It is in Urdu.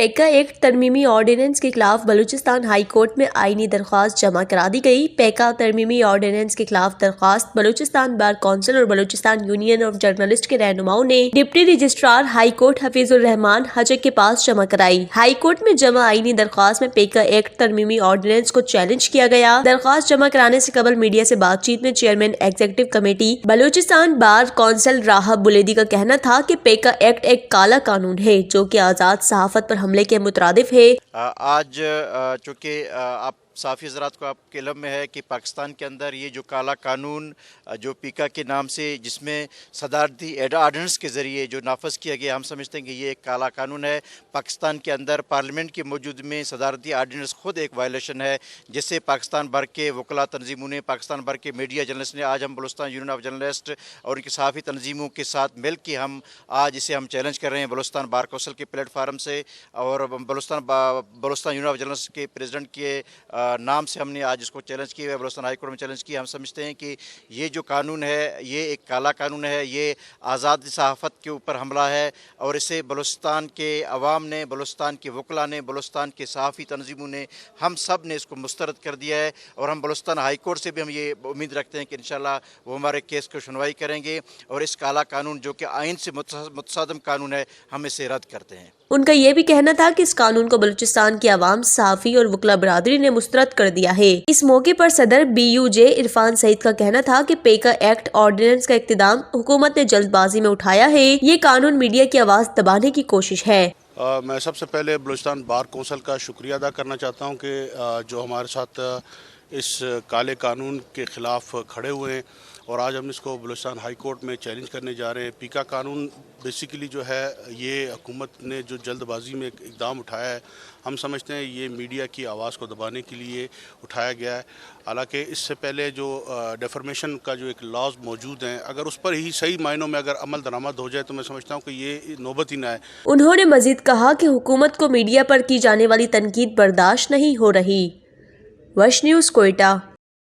پیکا ایکٹ ترمیمی آرڈیننس کے خلاف بلوچستان ہائی کورٹ میں آئینی درخواست جمع کرا دی گئی۔ پیکا ترمیمی آرڈیننس کے خلاف درخواست بلوچستان بار کونسل اور بلوچستان یونین آف جرنلسٹ کے رہنماؤں نے deputy registrar high court Hafeez ur-Rahman حجک کے پاس جمع کرائی۔ ہائی کورٹ میں جمع آئینی درخواست میں پیکا ایکٹ ترمیمی آرڈیننس کو چیلنج کیا گیا۔ درخواست جمع کرانے سے قبل میڈیا سے بات چیت میں chairman executive committee Balochistan bar council راہب بلیدی کا کہنا تھا کہ پیکا ایکٹ ایک کالا قانون ہے جو کہ آزاد صحافت پر حملے کے مترادف ہے۔ آج چونکہ آپ صحافی حضرات کو آپ کے علم میں ہے کہ پاکستان کے اندر یہ جو کالا قانون جو پیکا کے نام سے جس میں صدارتی آرڈیننس کے ذریعے جو نافذ کیا گیا، ہم سمجھتے ہیں کہ یہ ایک کالا قانون ہے۔ پاکستان کے اندر پارلیمنٹ کی موجود میں صدارتی آرڈیننس خود ایک وائلیشن ہے، جس سے پاکستان بھر کے وکلاء تنظیموں نے، پاکستان بھر کے میڈیا جرنلسٹ نے، آج ہم بلوچستان یونین آف جرنلسٹ اور ان کی صحافی تنظیموں کے ساتھ مل کے ہم آج اسے ہم چیلنج کر رہے ہیں بلوچستان بار کونسل کے پلیٹ فارم سے، اور بلوچستان یونین آف جرنلسٹ کے پریزیڈنٹ کے نام سے ہم نے آج اس کو چیلنج کیا ہے، بلوچستان ہائی کورٹ میں چیلنج کیا۔ ہم سمجھتے ہیں کہ یہ جو قانون ہے یہ ایک کالا قانون ہے، یہ آزاد صحافت کے اوپر حملہ ہے، اور اسے بلوچستان کے عوام نے، بلوچستان کے وکلاء نے، بلوچستان کے صحافی تنظیموں نے، ہم سب نے اس کو مسترد کر دیا ہے، اور ہم بلوچستان ہائی کورٹ سے بھی ہم یہ امید رکھتے ہیں کہ انشاءاللہ وہ ہمارے کیس کو سنوائی کریں گے، اور اس کالا قانون جو کہ آئین سے متصادم قانون ہے، ہم اسے رد کرتے ہیں۔ ان کا یہ بھی کہنا تھا کہ اس قانون کو بلوچستان کی عوام، صحافی اور وکلا برادری نے مسترد کر دیا ہے۔ اس موقع پر صدر BUJ عرفان سعید کا کہنا تھا کہ پیکا ایکٹ آرڈیننس کا اقتدام حکومت نے جلد بازی میں اٹھایا ہے، یہ قانون میڈیا کی آواز دبانے کی کوشش ہے۔ میں سب سے پہلے بلوچستان بار کونسل کا شکریہ ادا کرنا چاہتا ہوں کہ جو ہمارے ساتھ اس کالے قانون کے خلاف کھڑے ہوئے ہیں، اور آج ہم اس کو بلوچستان ہائی کورٹ میں چیلنج کرنے جا رہے ہیں۔ پیکا قانون بیسیکلی جو ہے یہ حکومت نے جو جلد بازی میں اقدام اٹھایا ہے، ہم سمجھتے ہیں یہ میڈیا کی آواز کو دبانے کے لیے اٹھایا گیا ہے، حالانکہ اس سے پہلے جو ڈیفرمیشن کا جو ایک لاز موجود ہیں، اگر اس پر ہی صحیح معنوں میں اگر عمل درآمد ہو جائے تو میں سمجھتا ہوں کہ یہ نوبت ہی نہ آئے۔ انہوں نے مزید کہا کہ حکومت کو میڈیا پر کی جانے والی تنقید برداشت نہیں ہو رہی۔ وش نیوز کوئٹہ۔